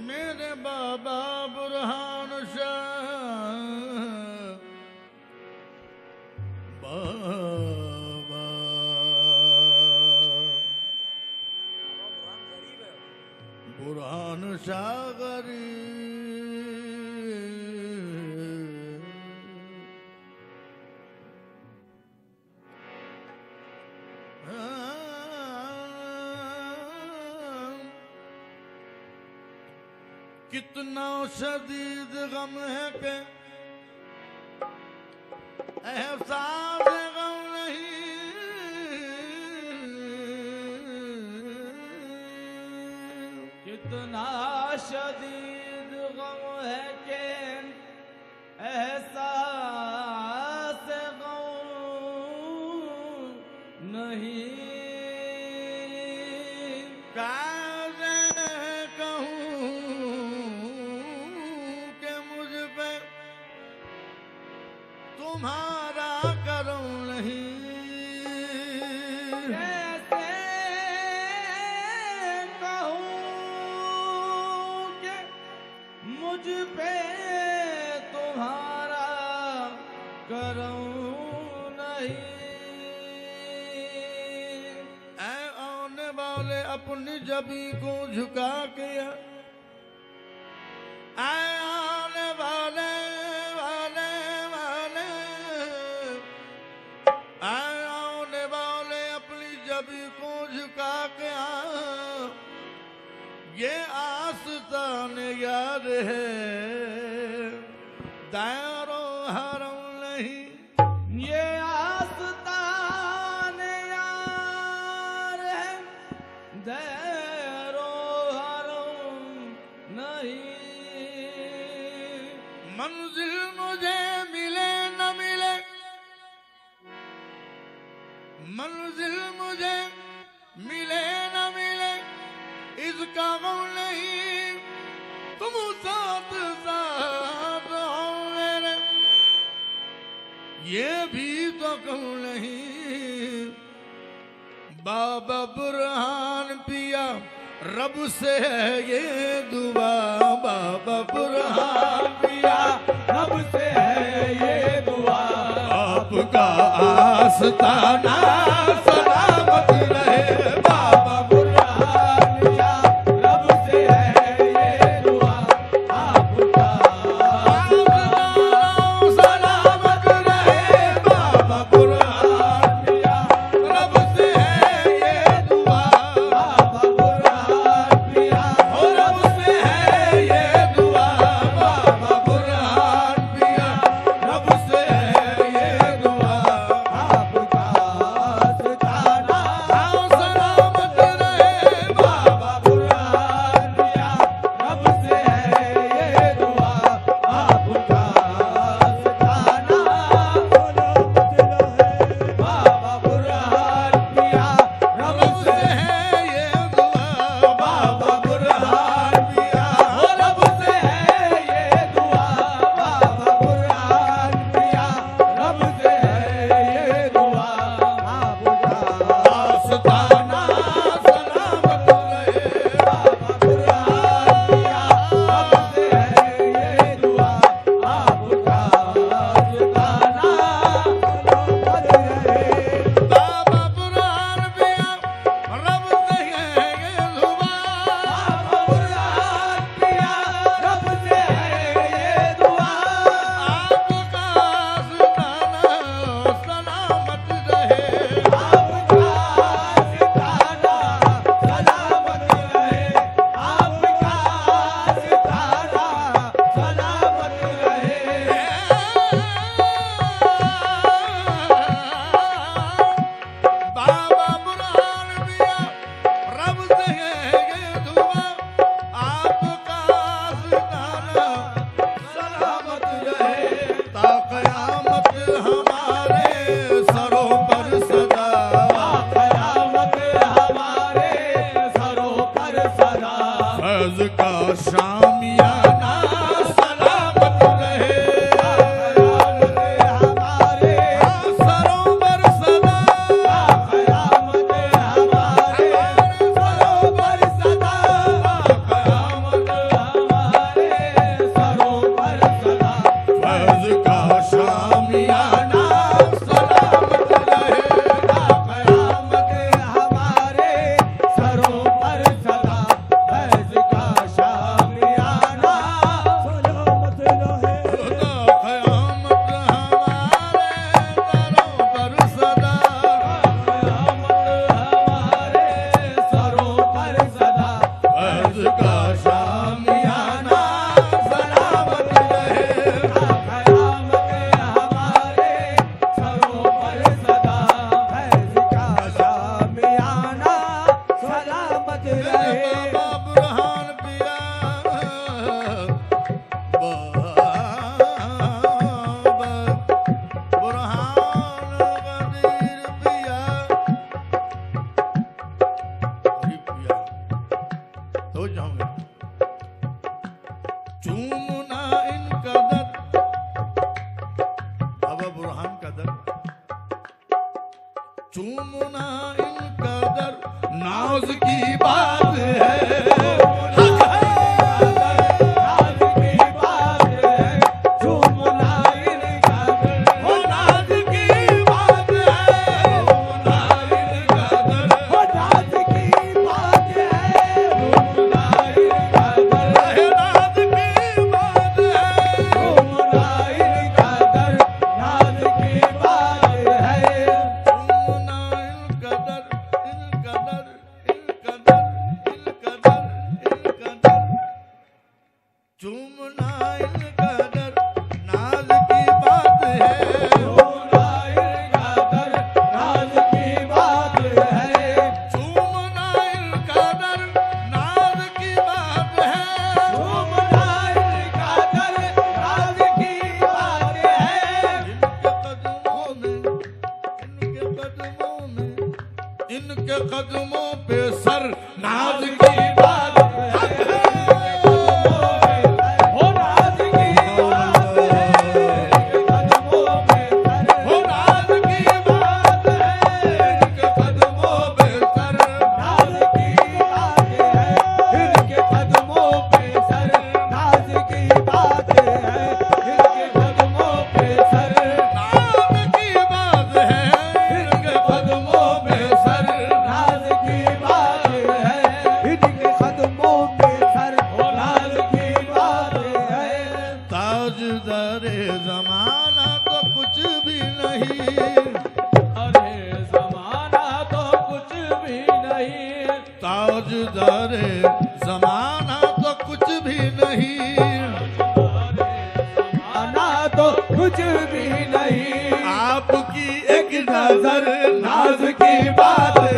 मेरे बाबा बुरहान शाह बाबा बुरहान शाह गरीब कितना शदीद गम है कि एहसास गम नहीं। कितना शदीद गम है कि एहसास गम नहीं। तुम्हारा करम नहीं। कैसे कहूँ कि मुझ पे तुम्हारा करम नहीं। ऐ आने वाले अपनी जबी को झुका के आने वाले को झुका के ये आस्तान याद है दायरो हरम नहीं। ये आस्तान यार है दायरो हरम नहीं। मंजिल मुझे मिले न मिले मंजिल मुझे मिले न मिले इसका गम नहीं। तुम साथ साथ हो मेरे ये भी तो गम नहीं। बाबा बुरहान पिया रब से है ये दुआ। बाबा बुरहान पिया रब से है ये दुआ। आपका आस्ताना सलामत रहे। बाबा बुरहान पिया रब से है ये दुआ। आपका सलामत रहे। बाबा बुरहान पिया रब से है ये दुआ। बाबा बुरहान पिया रब से है ये दुआ। बाबा बुरहान पिया रब से है ये दुआ। आपका आस्ताना सलामत रहे। बाबा बुरहान पिया रब से है ये दुआ। आपका आस्ताना सलामत रहे। बाबा बुरहान पिया रब से है ये दुआ। बाबा बुरहान पिया रब से है ये दुआ। बाबा बुरहान पिया रब से है ये दुआ। आपका आस्ताना सलामत रहे। बाबा बुरहान पिया रब से है ये दुआ। आपका आस्ताना सलामत रहे। बाबा बुरहान पिया रब से है ये दुआ। बाबा बुरहान पिया रब से है ये दुआ। आपका आस्ताना सलामत रहे। आपका आस्ताना नाज की बात है इनके कदमों पे सर नाज की बात जमाना तो कुछ भी नहीं, अरे जमाना तो कुछ भी नहीं, ताजदारे जमाना तो कुछ भी नहीं, जमाना तो कुछ भी नहीं। आपकी एक नजर नाज की बात है,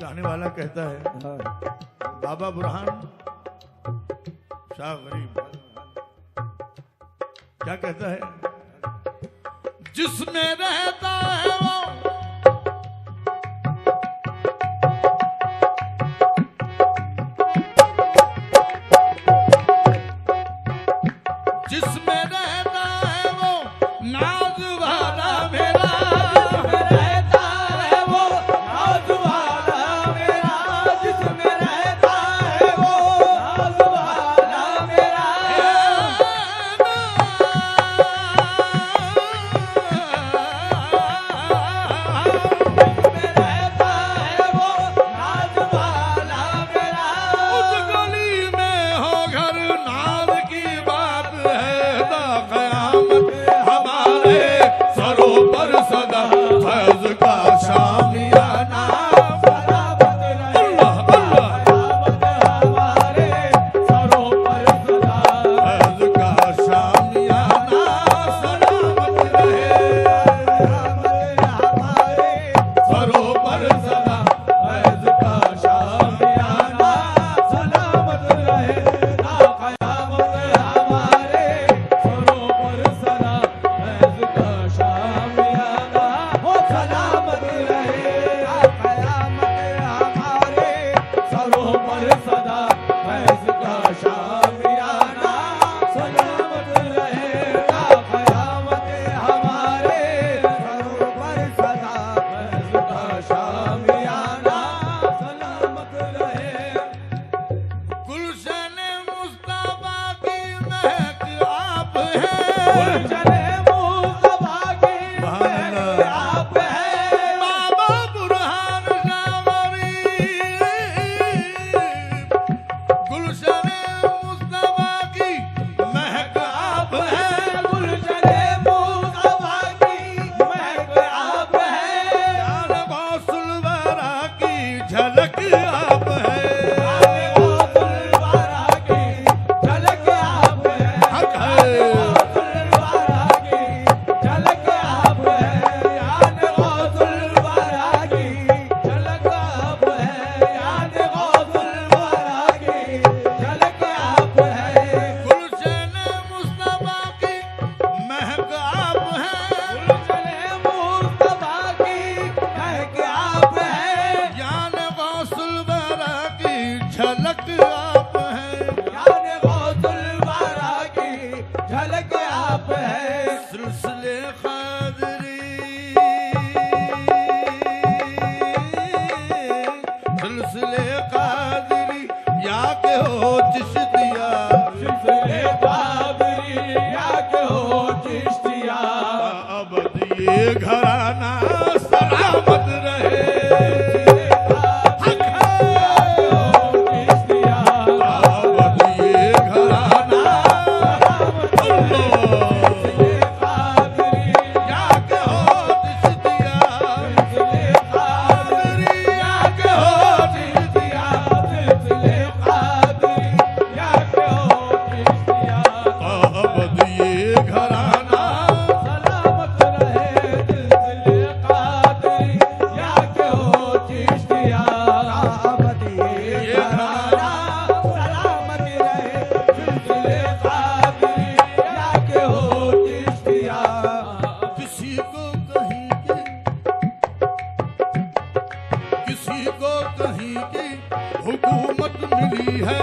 चाहने वाला कहता है बाबा बुरहान शाह गरीब क्या कहता है, जिसमें रहता है वो जिसमें रहता है वो नाज वाला मेरा, झलक आप हैं, याने गौसुल वारा की झलक आप है। सिलसिले कादरी, सिलसिले कादरी या के हो चिश्तिया, सिलसिले कादरी या के हो चिश्तिया। अब ये घराना सलामत रहे, हुकूमत मिली है,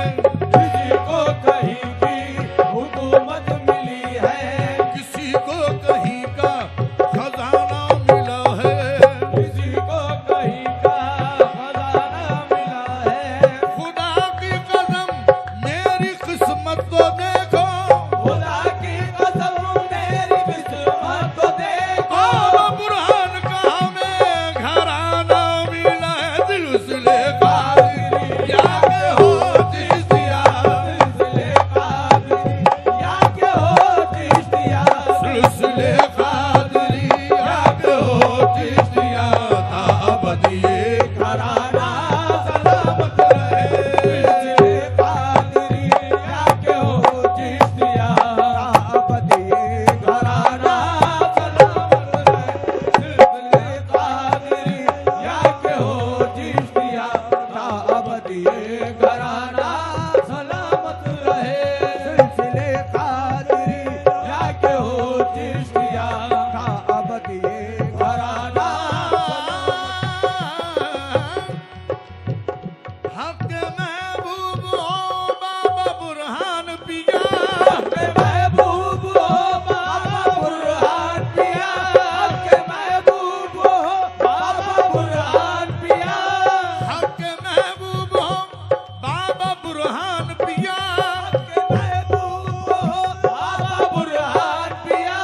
किसी को कहीं की हुकूमत मिली है, किसी को कहीं का खजाना मिला है, किसी को कहीं का खजाना मिला है। खुदा की कसम मेरी किस्मत को देखो, खुदा की कसम मेरी किस्मत को देखो। बाबा बुरहान का हमें घराना मिला है, सिलसिले कादरी या के हो चिश्तिया, सिलसिले कादरी या के हो चिश्तिया, सिलसिले कादरी या के हो चिश्तिया, ताबत ये घराना सलामत रहे। सिलसिले कादरी या के हो चिश्तिया, ताबत ये घराना सलामत रहे। सिलसिले कादरी या के हो चिश्तिया, ताबत ये घराना सलामत रहे। सिलसिले कादरी या के हो चिश्तिया, ताबत ये घराना हक महबूब हो बाबा बुरहान पिया, के महबूब हो बाबा बुरहान पिया, के महबूब हो बाबा बुरहान पिया, हक महबूब हो बाबा बुरहान पिया, के महबूब हो बाबा बुरहान पिया।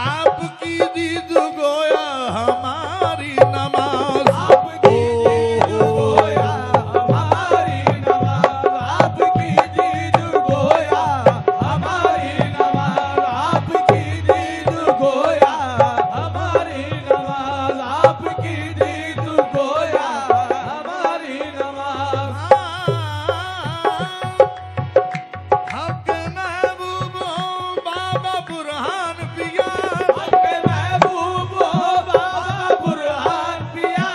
आपकी दीद गोया हमारी नमाज, आपकी दीद गोया हमारी नमाज, आपकी दीद गोया हमारी नमाज, आपकी दीद गोया हमारी नमाज, आपकी दीद गोया हमारी नमाज। हक महबूब हो बाबा बुरहान पिया, के महबूब हो बाबा बुरहान पिया,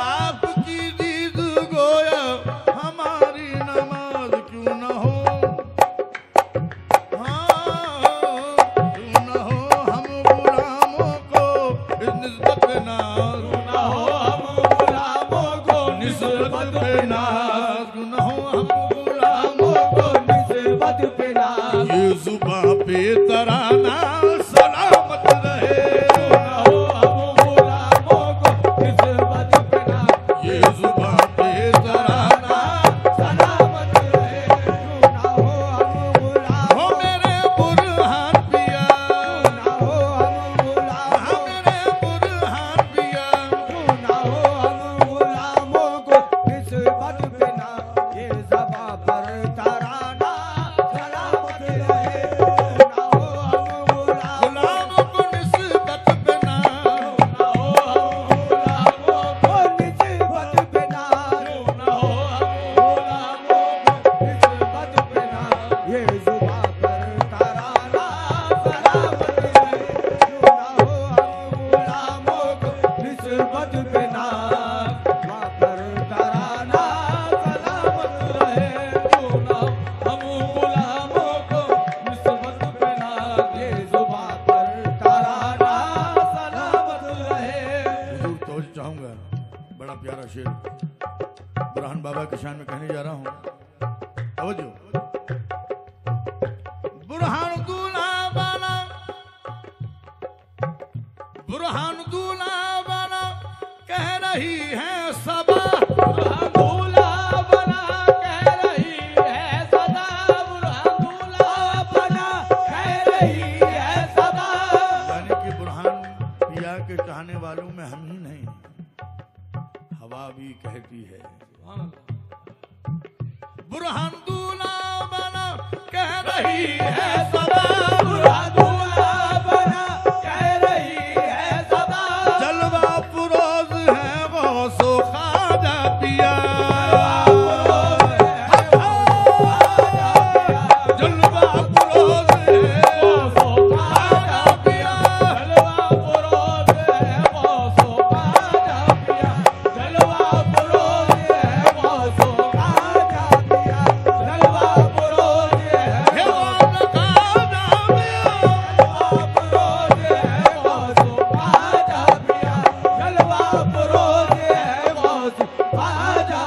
आपकी दीद गोया हमारी नमाज क्यों न हो, क्यों न हो हम गुलामों को इस निस्बत पे नाज, ना हो हम गुलामों को निस्बत पे नाज, क्यों न हो हम गुलामों को निस्बत पे नाज। ये जुबां पे तराना सलामत रहे, ना हो हम गुलामों को निस्बत पे नाज। ये जुबां पे तराना सलामत रहे। ना हो हम गुलाम, हो मेरे बुरहान पिया, ना हो हम गुलाम, मेरे बुरहान पिया, ना हो हम गुलामों को निस्बत पे नाज। ये ज़बां पर तराना सलामत रहे। ना हो हम गुलाम, गुलामों को निस्बत पे नाज, ना हो हम गुलामों को निस्बत पे नाज। ना हो हम गुलामों को निस्बत पे नाज। ये ज़ुबां पर तराना सलामत रहे। ना हो हम गुलामों को निस्बत पे नाज। ज़ुबां पर तराना सलामत रहे। ना हम गुलामों को निस्बत पे नाज। ये ज़ुबां पर तराना सलामत रहे। हुजूर तो चाहूंगा बड़ा प्यारा शेर। बुरहान बाबा के शान में कहने जा रहा हूं। तवज्जो। बुरहान दूल्हा बना, बुरहान दूल्हा बना, कह रही है सबा। बुरहान दूल्हा बना कह रही है सदा, बुरहान दूल्हा बना कह रही है सदा। यानी कि बुरहान पिया के चाहने वालों में हम ही नहीं, हवा भी कहती है। बुरहान दूल्हा बना कह रही है सबा, बुरहान दूल्हा बना कह रही है सदा। जलवा फरोज है वो सो ख्वाजा पिया, जलवा फरोज है वो सो ख्वाजा पिया, जलवा फरोज है वो सो ख्वाजा पिया, जलवा फरोज है वो सो ख्वाजा पिया, जलवा फरोज है हे वो ख्वाजा पिया, फरोज है वो सो ख्वाजा पिया, जलवा फरोज है वो सो ख्वाजा